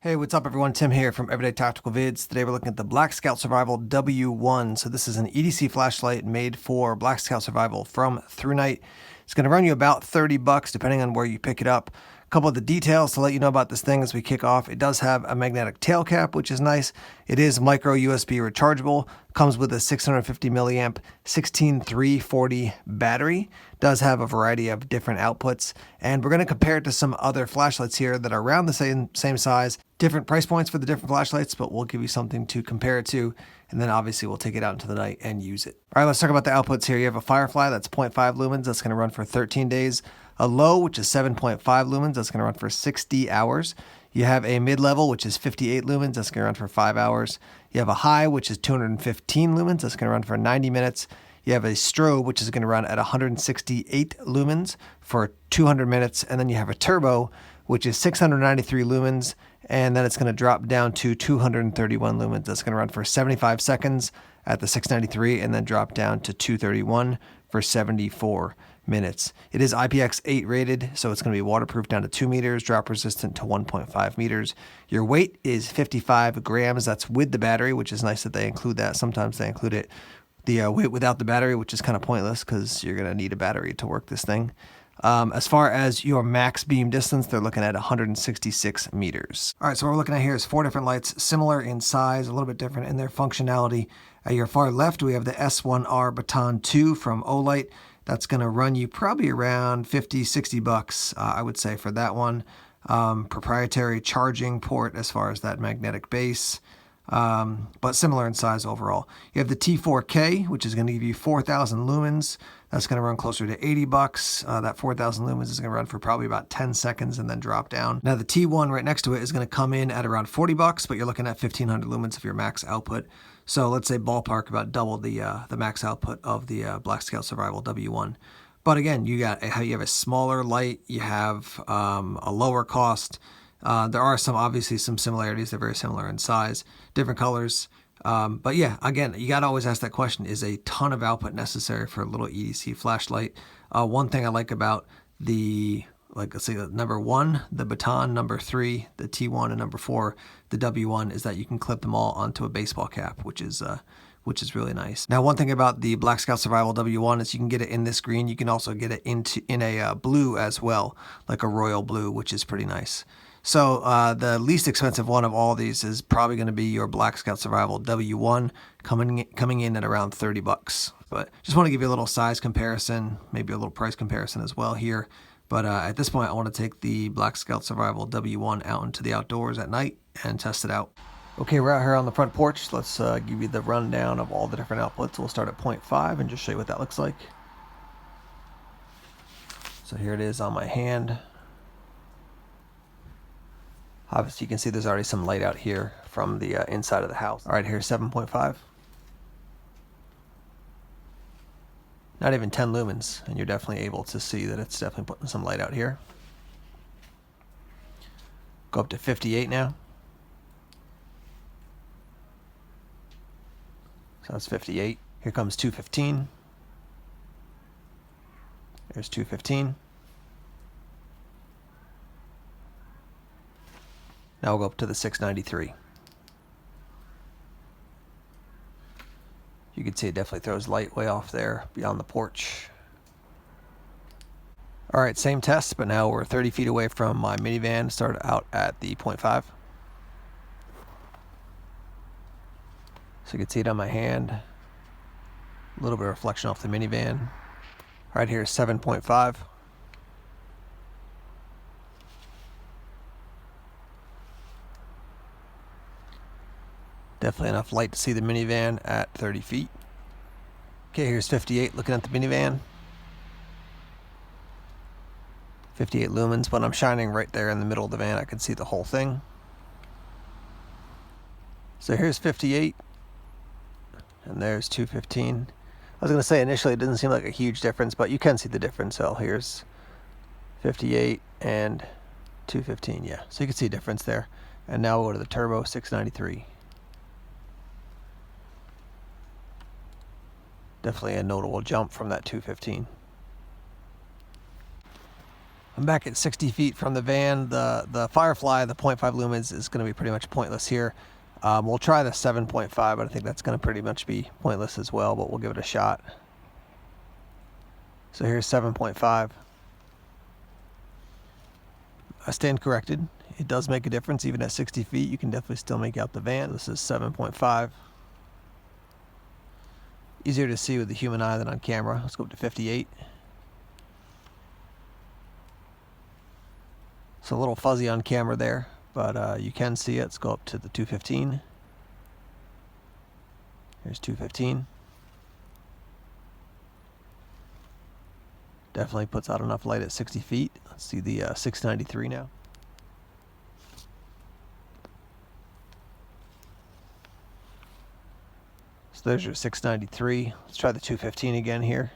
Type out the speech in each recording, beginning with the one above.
Hey, what's up everyone? Tim here from Everyday Tactical Vids. Today we're looking at the Black Scout Survival W1. So this is an EDC flashlight made for Black Scout Survival from ThruNite. It's going to run you about $30 depending on where you pick it up. A couple of the details to let you know about this thing as we kick off. It does have a magnetic tail cap, which is nice. It is micro USB rechargeable. Comes with a 650 milliamp 16340 battery. Does have a variety of different outputs, and we're going to compare it to some other flashlights here that are around the same size. Different price points for the different flashlights, but we'll give you something to compare it to, and then obviously we'll take it out into the night and use it. All right, let's talk about the outputs here. You have a Firefly that's 0.5 lumens. That's going to run for 13 days. A low, which is 7.5 lumens. That's going to run for 60 hours. You have a mid-level, which is 58 lumens. That's going to run for 5 hours. You have a high, which is 215 lumens. That's going to run for 90 minutes. You have a strobe, which is going to run at 168 lumens for 200 minutes. And then you have a turbo, which is 693 lumens. And then it's going to drop down to 231 lumens. That's going to run for 75 seconds at the 693 and then drop down to 231 for 74 minutes. It is IPX8 rated, so it's going to be waterproof down to 2 meters, drop resistant to 1.5 meters. Your weight is 55 grams. That's with the battery, which is nice that they include that. Sometimes they include it the weight without the battery, which is kind of pointless because you're going to need a battery to work this thing. As far as your max beam distance, they're looking at 166 meters. All right, so what we're looking at here is 4 different lights, similar in size, a little bit different in their functionality. At your far left, we have the S1R Baton 2 from Olight. That's going to run you probably around $50-$60, I would say, for that one. Proprietary charging port as far as that magnetic base, but similar in size overall. You have the T4K, which is going to give you 4,000 lumens. That's going to run closer to $80. That 4,000 lumens is going to run for probably about 10 seconds and then drop down. Now the T1 right next to it is going to come in at around $40, but you're looking at 1,500 lumens of your max output. So let's say ballpark about double the max output of the Black Scout Survival W1. But again, you have a smaller light, you have a lower cost. There are obviously some similarities. They're very similar in size, different colors. But yeah, again, you got to always ask that question, is a ton of output necessary for a little EDC flashlight? One thing I like about let's say number 1, the Baton, number 3, the T1, and number 4, the W1, is that you can clip them all onto a baseball cap, which is really nice. Now, one thing about the Black Scout Survival W1 is you can get it in this green. You can also get it in a blue as well, like a royal blue, which is pretty nice. So the least expensive one of all these is probably going to be your Black Scout Survival W1, coming in at around $30. But just want to give you a little size comparison, maybe a little price comparison as well here. But at this point, I want to take the Black Scout Survival W1 out into the outdoors at night and test it out. Okay, we're out here on the front porch. Let's give you the rundown of all the different outputs. We'll start at 0.5 and just show you what that looks like. So here it is on my hand. Obviously, you can see there's already some light out here from the inside of the house. All right, here's 7.5. Not even 10 lumens, and you're definitely able to see that it's definitely putting some light out here. Go up to 58 now. So that's 58. Here comes 215. There's 215. Now we'll go up to the 693. You can see it definitely throws light way off there beyond the porch. All right, same test, but now we're 30 feet away from my minivan. Started out at the 0.5. So you can see it on my hand. A little bit of reflection off the minivan. Right here is 7.5. Definitely enough light to see the minivan at 30 feet. Okay, here's 58 looking at the minivan. 58 lumens, but I'm shining right there in the middle of the van. I can see the whole thing. So here's 58, and there's 215. I was going to say initially it doesn't seem like a huge difference, but you can see the difference. So here's 58 and 215, yeah. So you can see a difference there. And now we'll go to the turbo 693. Definitely a notable jump from that 215. I'm back at 60 feet from the van. The Firefly, the 0.5 lumens, is going to be pretty much pointless here. We'll try the 7.5, but I think that's going to pretty much be pointless as well, but we'll give it a shot. So here's 7.5. I stand corrected. It does make a difference. Even at 60 feet, you can definitely still make out the van. This is 7.5. Easier to see with the human eye than on camera. Let's go up to 58. It's a little fuzzy on camera there, but you can see it. Let's go up to the 215. Here's 215. Definitely puts out enough light at 60 feet. Let's see the 693 now. So there's your 693. Let's try the 215 again here.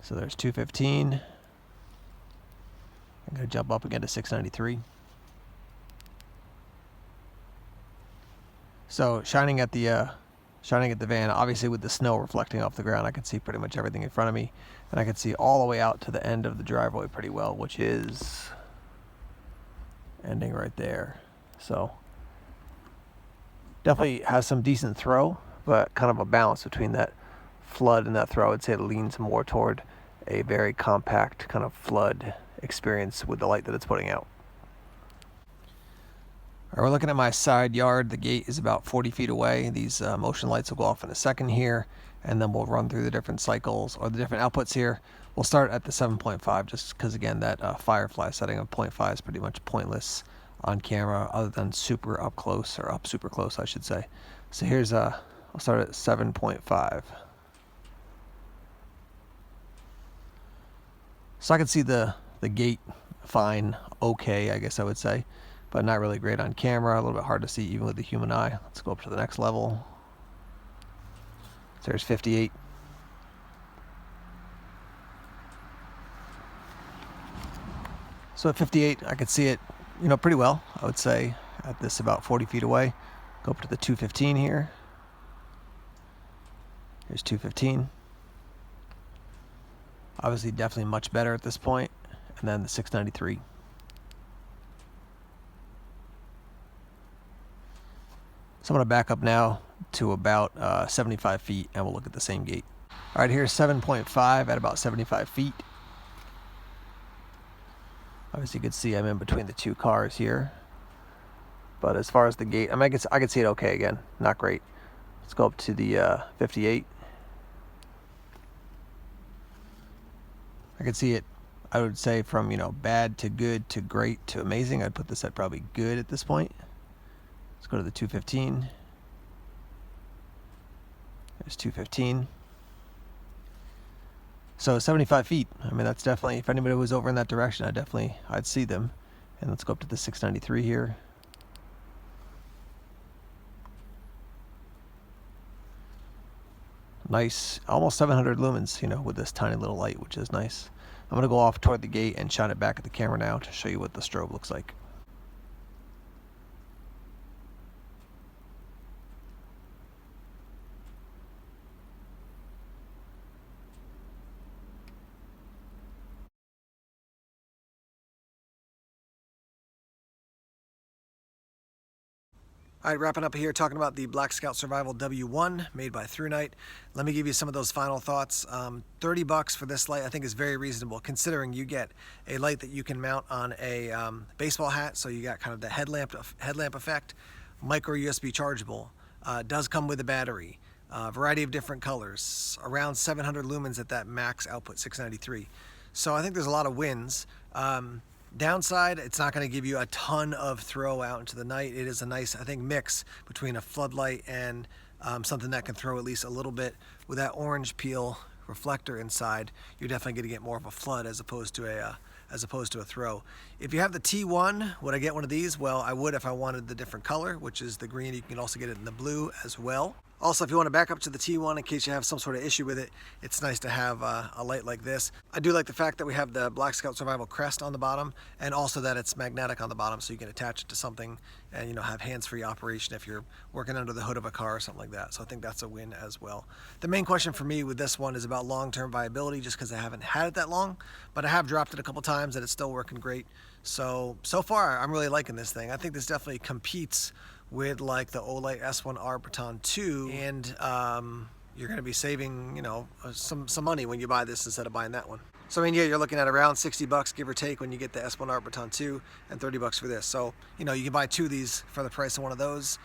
So there's 215. I'm going to jump up again to 693. So shining at the van, obviously with the snow reflecting off the ground, I can see pretty much everything in front of me, and I can see all the way out to the end of the driveway pretty well, which is ending right there. So definitely has some decent throw, but kind of a balance between that flood and that throw. I'd say it leans more toward a very compact kind of flood experience with the light that it's putting out. All right, we're looking at my side yard. The gate is about 40 feet away. These motion lights will go off in a second here, and then we'll run through the different cycles or the different outputs here. We'll start at the 7.5 just because, again, that Firefly setting of 0.5 is pretty much pointless on camera other than super up close, or up super close, I should say. So here's, I'll start at 7.5. So I can see the gate fine, okay, I guess I would say, but not really great on camera. A little bit hard to see even with the human eye. Let's go up to the next level. So there's 58. So at 58, I could see it, pretty well, I would say, at this about 40 feet away. Go up to the 215 here. Here's 215. Obviously, definitely much better at this point. And then the 693. So I'm going to back up now to about 75 feet, and we'll look at the same gate. All right, here's 7.5 at about 75 feet. Obviously, you can see I'm in between the two cars here. But as far as the gate, I can see it okay again. Not great. Let's go up to the 58. I can see it, I would say, from, bad to good to great to amazing. I'd put this at probably good at this point. Let's go to the 215. There's 215. So 75 feet. I mean, that's definitely, if anybody was over in that direction, I'd see them. And let's go up to the 693 here. Nice, almost 700 lumens, with this tiny little light, which is nice. I'm going to go off toward the gate and shine it back at the camera now to show you what the strobe looks like. All right, wrapping up here, talking about the Black Scout Survival W1 made by ThruNite. Let me give you some of those final thoughts. $30 for this light I think is very reasonable, considering you get a light that you can mount on a baseball hat, so you got kind of the headlamp effect. Micro USB chargeable. Does come with a battery. Variety of different colors. Around 700 lumens at that max output, 693. So I think there's a lot of wins. Downside, it's not going to give you a ton of throw out into the night. It is a nice, I think, mix between a floodlight and something that can throw at least a little bit. With that orange peel reflector inside, you're definitely going to get more of a flood as opposed to a throw. If you have the T1, would I get one of these? Well, I would if I wanted the different color, which is the green. You can also get it in the blue as well. Also, if you want to back up to the T1 in case you have some sort of issue with it, it's nice to have a light like this. I do like the fact that we have the Black Scout Survival crest on the bottom, and also that it's magnetic on the bottom, so you can attach it to something and, you know, have hands-free operation if you're working under the hood of a car or something like that. So I think that's a win as well. The main question for me with this one is about long-term viability, just because I haven't had it that long, but I have dropped it a couple times and it's still working great. So far I'm really liking this thing. I think this definitely competes with like the Olight S1R Baton 2, and you're going to be saving, you know, some money when you buy this instead of buying that one. So I mean, yeah, you're looking at around 60 bucks give or take when you get the S1R Baton 2, and 30 bucks for this. So, you know, you can buy two of these for the price of one of those.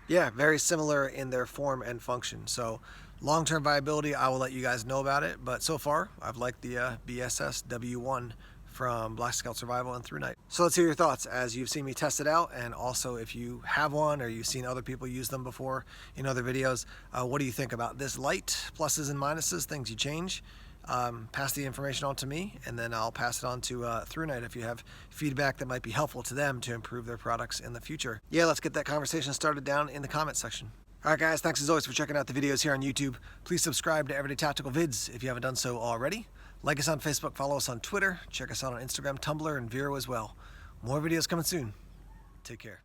Yeah, very similar in their form and function. So long-term viability, I will let you guys know about it, but so far I've liked the BSS W1 from Black Scout Survival and ThruNite. So let's hear your thoughts as you've seen me test it out, and also if you have one or you've seen other people use them before in other videos, what do you think about this light? Pluses and minuses, things you change. Pass the information on to me, and then I'll pass it on to ThruNite if you have feedback that might be helpful to them to improve their products in the future. Yeah, let's get that conversation started down in the comment section. Alright guys, thanks as always for checking out the videos here on YouTube. Please subscribe to Everyday Tactical Vids if you haven't done so already. Like us on Facebook, follow us on Twitter, check us out on Instagram, Tumblr, and Vero as well. More videos coming soon. Take care.